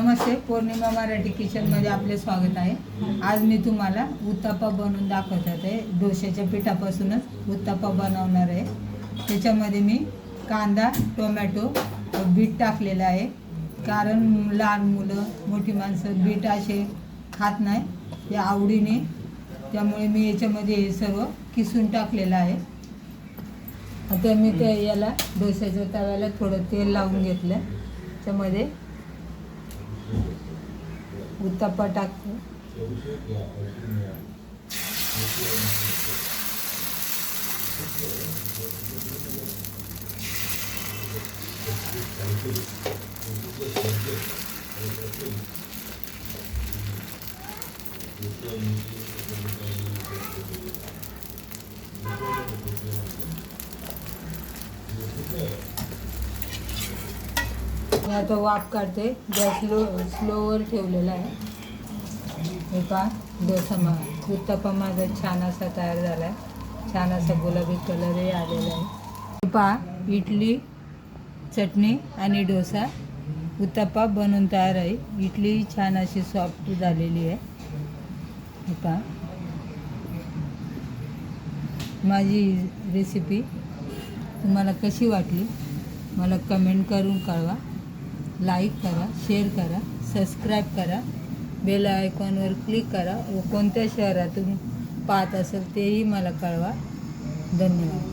नमस्ते, पौर्णिमा मराठी किचनमध्ये आपले स्वागत आहे। आज मी तुम्हाला उत्तप्पा बनवून दाखवत आहे। डोश्याच्या पिठापासूनच उत्तप्पा बनवणार आहे। त्याच्यामध्ये मी कांदा, टोमॅटो, बीट टाकलेला आहे, कारण लहान मुलं, मोठी माणसं बीट असे खात नाही, ते आवडीने, त्यामुळे मी याच्यामध्ये हे सर्व किसून टाकलेलं आहे। आता मी याला डोश्याच्या तव्याला थोडं तेल लावून घेतलं, त्यामध्ये उत्तप्पा टाकतो। मी आता वाफ काढते, गॅस स्लोवर ठेवलेला आहे। हे पहा, उत्तप्पा माझा छान असा तयार झाला आहे, छान असा गुलाबी कलरही आलेला आहे। हे पहा, इडली, चटणी आणि डोसा उत्तप्पा बनवून तयार आहे। इडली छान अशी सॉफ्ट झालेली आहे। हे पहा, माझी रेसिपी तुम्हाला कशी वाटली मला कमेंट करून कळवा। लाईक करा, शेअर करा, सबस्क्राईब करा, बेल आयकॉनवर क्लिक करा व कोणत्या शहरातून पाहत असेल तेही मला कळवा। धन्यवाद।